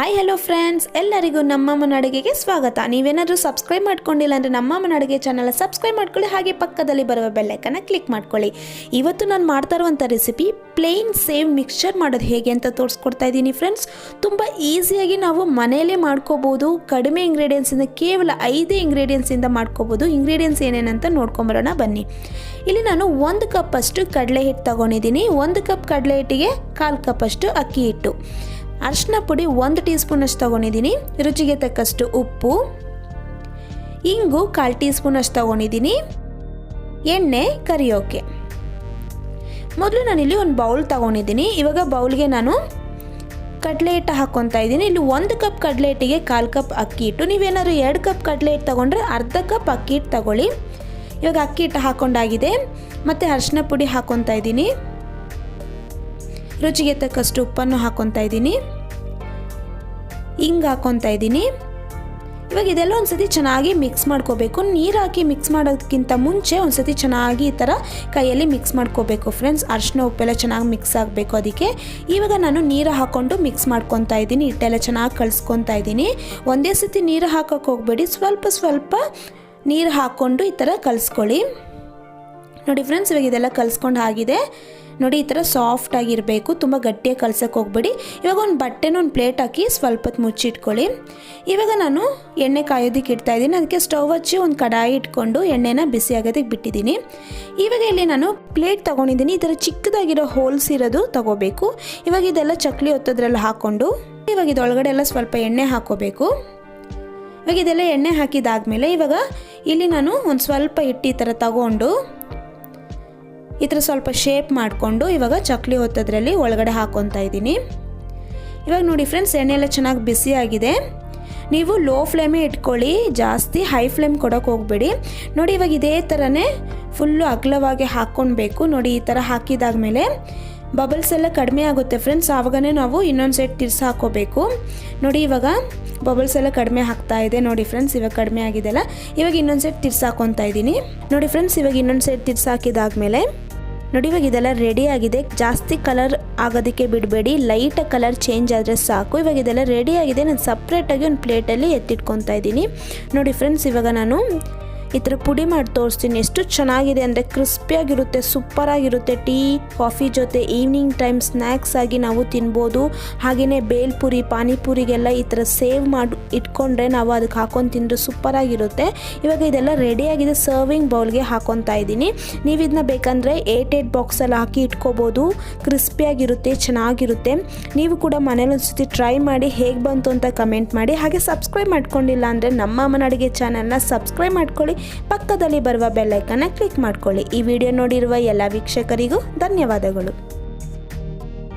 Hi hello friends, ಎಲ್ಲರಿಗೂ ನಮ್ಮ ಅಮ್ಮನ ಅಡುಗೆಗೆ ಸ್ವಾಗತ. ನೀವೇನಾದರೂ ಸಬ್ಸ್ಕ್ರೈಬ್ ಮಾಡ್ಕೊಂಡಿಲ್ಲ ಅಂದರೆ ನಮ್ಮ ಅಮ್ಮನ ಅಡುಗೆ ಚಾನಲ್ ಸಬ್ಸ್ಕ್ರೈಬ್ ಮಾಡ್ಕೊಳ್ಳಿ, ಹಾಗೆ ಪಕ್ಕದಲ್ಲಿ ಬರುವ ಬೆಲ್ ಐಕಾನ್ ಕ್ಲಿಕ್ ಮಾಡ್ಕೊಳ್ಳಿ. ಇವತ್ತು ನಾನು ಮಾಡ್ತಾ ಇರುವಂಥ ರೆಸಿಪಿ ಪ್ಲೇನ್ ಸೇವ್ ಮಿಕ್ಸ್ಚರ್ ಮಾಡೋದು ಹೇಗೆ ಅಂತ ತೋರಿಸ್ಕೊಡ್ತಾ ಇದ್ದೀನಿ ಫ್ರೆಂಡ್ಸ್. ತುಂಬ ಈಸಿಯಾಗಿ ನಾವು ಮನೆಯಲ್ಲೇ ಮಾಡ್ಕೋಬೋದು. ಕಡಿಮೆ ಇಂಗ್ರೀಡಿಯೆಂಟ್ಸಿಂದ, ಕೇವಲ 5 ಇಂಗ್ರೀಡಿಯೆಂಟ್ಸಿಂದ ಮಾಡ್ಕೋಬೋದು. ಇಂಗ್ರೀಡಿಯೆಂಟ್ಸ್ ಏನೇನಂತ ನೋಡ್ಕೊಂಬರೋಣ ಬನ್ನಿ. ಇಲ್ಲಿ ನಾನು 1 ಕಪ್ಪಷ್ಟು ಕಡಲೆ ಹಿಟ್ಟು ತೊಗೊಂಡಿದ್ದೀನಿ. 1 ಕಪ್ ಕಡಲೆ ಹಿಟ್ಟಿಗೆ 1/4 ಕಪ್ಪಷ್ಟು ಅಕ್ಕಿ ಹಿಟ್ಟು, ಅರಿಶಿನ ಪುಡಿ 1 ಟೀ ಸ್ಪೂನಷ್ಟು ತೊಗೊಂಡಿದ್ದೀನಿ, ರುಚಿಗೆ ತಕ್ಕಷ್ಟು ಉಪ್ಪು, ಇಂಗು 1/4 ಟೀ ಸ್ಪೂನಷ್ಟು ತೊಗೊಂಡಿದ್ದೀನಿ, ಎಣ್ಣೆ ಕರಿಯೋಕೆ. ಮೊದಲು ನಾನಿಲ್ಲಿ ಒಂದು ಬೌಲ್ ತೊಗೊಂಡಿದ್ದೀನಿ. ಇವಾಗ ಬೌಲ್ಗೆ ನಾನು ಕಡಲೆ ಹಿಟ್ಟು ಹಾಕ್ಕೊತಾ ಇದ್ದೀನಿ. ಇಲ್ಲಿ 1 ಕಪ್ ಕಡಲೆ ಹಿಟ್ಟಿಗೆ 1/4 ಕಪ್ ಅಕ್ಕಿ ಹಿಟ್ಟು. ನೀವೇನಾದ್ರು 2 ಕಪ್ ಕಡಲೆ ಹಿಟ್ಟು ತೊಗೊಂಡ್ರೆ ಅರ್ಧ ಕಪ್ ಅಕ್ಕಿ ಹಿಟ್ಟು ತೊಗೊಳ್ಳಿ. ಇವಾಗ ಅಕ್ಕಿ ಹಿಟ್ಟು ಹಾಕ್ಕೊಂಡಾಗಿದೆ. ಮತ್ತು ಅರಿಶಿನ ಪುಡಿ ಹಾಕ್ಕೊತಾ ಇದ್ದೀನಿ, ರುಚಿಗೆ ತಕ್ಕಷ್ಟು ಉಪ್ಪನ್ನು ಹಾಕ್ಕೊತಾ ಇದ್ದೀನಿ, ಹಿಂಗೆ ಹಾಕ್ಕೊತಾ ಇದ್ದೀನಿ. ಇವಾಗ ಇದೆಲ್ಲ ಒಂದ್ಸತಿ ಚೆನ್ನಾಗಿ ಮಿಕ್ಸ್ ಮಾಡ್ಕೋಬೇಕು. ನೀರು ಹಾಕಿ ಮಿಕ್ಸ್ ಮಾಡೋದಕ್ಕಿಂತ ಮುಂಚೆ ಒಂದ್ಸತಿ ಚೆನ್ನಾಗಿ ಈ ಥರ ಕೈಯಲ್ಲಿ ಮಿಕ್ಸ್ ಮಾಡ್ಕೋಬೇಕು ಫ್ರೆಂಡ್ಸ್. ಅರಿಶಿನ ಉಪ್ಪೆಲ್ಲ ಚೆನ್ನಾಗಿ ಮಿಕ್ಸ್ ಆಗಬೇಕು. ಅದಕ್ಕೆ ಇವಾಗ ನಾನು ನೀರು ಹಾಕ್ಕೊಂಡು ಮಿಕ್ಸ್ ಮಾಡ್ಕೊತಾ ಇದ್ದೀನಿ. ಹಿಟ್ಟೆಲ್ಲ ಚೆನ್ನಾಗಿ ಕಲಿಸ್ಕೊತಾ ಇದ್ದೀನಿ. ಒಂದೇ ಸತಿ ನೀರು ಹಾಕೋಕ್ಕೆ ಹೋಗಬೇಡಿ, ಸ್ವಲ್ಪ ನೀರು ಹಾಕ್ಕೊಂಡು ಈ ಥರ ಕಲಿಸ್ಕೊಳ್ಳಿ. ನೋಡಿ ಫ್ರೆಂಡ್ಸ್, ಇವಾಗ ಇದೆಲ್ಲ ಕಲಿಸ್ಕೊಂಡು ಆಗಿದೆ. ನೋಡಿ, ಈ ಥರ ಸಾಫ್ಟಾಗಿರಬೇಕು, ತುಂಬ ಗಟ್ಟಿಯಾಗಿ ಕಲ್ಸೋಕ್ಕೆ ಹೋಗ್ಬೇಡಿ. ಇವಾಗ ಒಂದು ಬಟ್ಟೆನ ಒಂದು ಪ್ಲೇಟ್ ಹಾಕಿ ಸ್ವಲ್ಪ ಹೊತ್ತು ಮುಚ್ಚಿಟ್ಕೊಳ್ಳಿ. ಇವಾಗ ನಾನು ಎಣ್ಣೆ ಕಾಯೋದಕ್ಕೆ ಇಡ್ತಾಯಿದ್ದೀನಿ. ಅದಕ್ಕೆ ಸ್ಟವ್ ಹಚ್ಚಿ ಒಂದು ಕಡಾಯಿ ಇಟ್ಕೊಂಡು ಎಣ್ಣೆನ ಬಿಸಿ ಆಗೋದಕ್ಕೆ ಬಿಟ್ಟಿದ್ದೀನಿ. ಇವಾಗ ಇಲ್ಲಿ ನಾನು ಪ್ಲೇಟ್ ತೊಗೊಂಡಿದ್ದೀನಿ. ಈ ಥರ ಚಿಕ್ಕದಾಗಿರೋ ಹೋಲ್ಸ್ ಇರೋದು ತೊಗೋಬೇಕು. ಇವಾಗ ಇದೆಲ್ಲ ಚಕ್ಲಿ ಒತ್ತೋದ್ರಲ್ಲಿ ಹಾಕ್ಕೊಂಡು ಇವಾಗ ಇದೊಳಗಡೆ ಎಲ್ಲ ಸ್ವಲ್ಪ ಎಣ್ಣೆ ಹಾಕ್ಕೋಬೇಕು. ಇವಾಗ ಇದೆಲ್ಲ ಎಣ್ಣೆ ಹಾಕಿದಾದ್ಮೇಲೆ ಇವಾಗ ಇಲ್ಲಿ ನಾನು ಒಂದು ಸ್ವಲ್ಪ ಹಿಟ್ಟು ಈ ಥರ ತಗೊಂಡು ಈ ಥರ ಸ್ವಲ್ಪ ಶೇಪ್ ಮಾಡಿಕೊಂಡು ಇವಾಗ ಚಕ್ಲಿ ಒತ್ತೋದ್ರಲ್ಲಿ ಒಳಗಡೆ ಹಾಕ್ಕೊತಾ ಇದ್ದೀನಿ. ಇವಾಗ ನೋಡಿ ಫ್ರೆಂಡ್ಸ್, ಎಣ್ಣೆ ಎಲ್ಲ ಚೆನ್ನಾಗಿ ಬಿಸಿ ಆಗಿದೆ. ನೀವು ಲೋ ಫ್ಲೇಮೇ ಇಟ್ಕೊಳ್ಳಿ, ಜಾಸ್ತಿ ಹೈ ಫ್ಲೇಮ್ ಕೊಡೋಕೆ ಹೋಗಬೇಡಿ. ನೋಡಿ, ಇವಾಗ ಇದೇ ಥರನೇ ಫುಲ್ಲು ಅಗಲವಾಗಿ ಹಾಕ್ಕೊಳ್ಬೇಕು. ನೋಡಿ, ಈ ಥರ ಹಾಕಿದಾದ್ಮೇಲೆ ಬಬಲ್ಸ್ ಎಲ್ಲ ಕಡಿಮೆ ಆಗುತ್ತೆ ಫ್ರೆಂಡ್ಸ್. ಆವಾಗನೇ ನಾವು ಇನ್ನೊಂದು ಸೈಡ್ ತಿರ್ಸಿ ಹಾಕ್ಕೋಬೇಕು. ನೋಡಿ, ಇವಾಗ ಬಬಲ್ಸ್ ಎಲ್ಲ ಕಡಿಮೆ ಆಗ್ತಾ ಇದೆ. ನೋಡಿ ಫ್ರೆಂಡ್ಸ್, ಇವಾಗ ಕಡಿಮೆ ಆಗಿದೆಲ್ಲ. ಇವಾಗ ಇನ್ನೊಂದು ಸೈಡ್ ತಿರ್ಸಿ ಹಾಕ್ಕೊತಾ ಇದ್ದೀನಿ. ನೋಡಿ ಫ್ರೆಂಡ್ಸ್, ಇವಾಗ ಇನ್ನೊಂದು ಸೈಡ್ ತಿರ್ಸಿ ಹಾಕಿದಾದ್ಮೇಲೆ ನೋಡಿ, ಇವಾಗ ಇದೆಲ್ಲ ರೆಡಿ ಆಗಿದೆ. ಜಾಸ್ತಿ ಕಲರ್ ಆಗೋದಕ್ಕೆ ಬಿಡಬೇಡಿ, ಲೈಟ್ ಕಲರ್ ಚೇಂಜ್ ಆದರೆ ಸಾಕು. ಇವಾಗ ಇದೆಲ್ಲ ರೆಡಿ ಆಗಿದೆ. ನಾನು ಸಪ್ರೇಟಾಗಿ ಒಂದು ಪ್ಲೇಟಲ್ಲಿ ಎತ್ತಿಟ್ಕೊತಾ ಇದ್ದೀನಿ. ನೋಡಿ ಫ್ರೆಂಡ್ಸ್, ಇವಾಗ ನಾನು ಈ ಥರ ಪುಡಿ ಮಾಡಿ ತೋರಿಸ್ತೀನಿ. ಎಷ್ಟು ಚೆನ್ನಾಗಿದೆ ಅಂದರೆ ಕ್ರಿಸ್ಪಿಯಾಗಿರುತ್ತೆ, ಸೂಪರಾಗಿರುತ್ತೆ. ಟೀ ಕಾಫಿ ಜೊತೆ ಈವ್ನಿಂಗ್ ಟೈಮ್ ಸ್ನ್ಯಾಕ್ಸ್ ಆಗಿ ನಾವು ತಿನ್ಬೋದು. ಹಾಗೆಯೇ ಬೇಲ್ಪುರಿ, ಪಾನಿಪುರಿಗೆಲ್ಲ ಈ ಥರ ಸೇವ್ ಮಾಡಿ ಇಟ್ಕೊಂಡ್ರೆ ನಾವು ಅದಕ್ಕೆ ಹಾಕೊಂಡು ತಿಂದರೆ ಸೂಪರಾಗಿರುತ್ತೆ. ಇವಾಗ ಇದೆಲ್ಲ ರೆಡಿಯಾಗಿದೆ. ಸರ್ವಿಂಗ್ ಬೌಲ್ಗೆ ಹಾಕ್ಕೊತಾ ಇದ್ದೀನಿ. ನೀವು ಇದನ್ನ ಬೇಕಂದರೆ 8 ಬಾಕ್ಸಲ್ಲಿ ಹಾಕಿ ಇಟ್ಕೋಬೋದು. ಕ್ರಿಸ್ಪಿಯಾಗಿರುತ್ತೆ, ಚೆನ್ನಾಗಿರುತ್ತೆ. ನೀವು ಕೂಡ ಮನೇಲಿ ಒಂದ್ಸತಿ ಟ್ರೈ ಮಾಡಿ ಹೇಗೆ ಬಂತು ಅಂತ ಕಮೆಂಟ್ ಮಾಡಿ. ಹಾಗೆ ಸಬ್ಸ್ಕ್ರೈಬ್ ಮಾಡ್ಕೊಂಡಿಲ್ಲ ಅಂದರೆ ನಮ್ಮ ಅಮ್ಮನ ಅಡುಗೆ ಚಾನಲ್ನ ಸಬ್ಸ್ಕ್ರೈಬ್ ಮಾಡ್ಕೊಳ್ಳಿ, ಪಕ್ಕದಲ್ಲಿ ಬರುವ ಬೆಲ್ ಐಕಾನ್ನ ಕ್ಲಿಕ್ ಮಾಡ್ಕೊಳ್ಳಿ. ಈ ವಿಡಿಯೋ ನೋಡಿರುವ ಎಲ್ಲ ವೀಕ್ಷಕರಿಗೂ ಧನ್ಯವಾದಗಳು.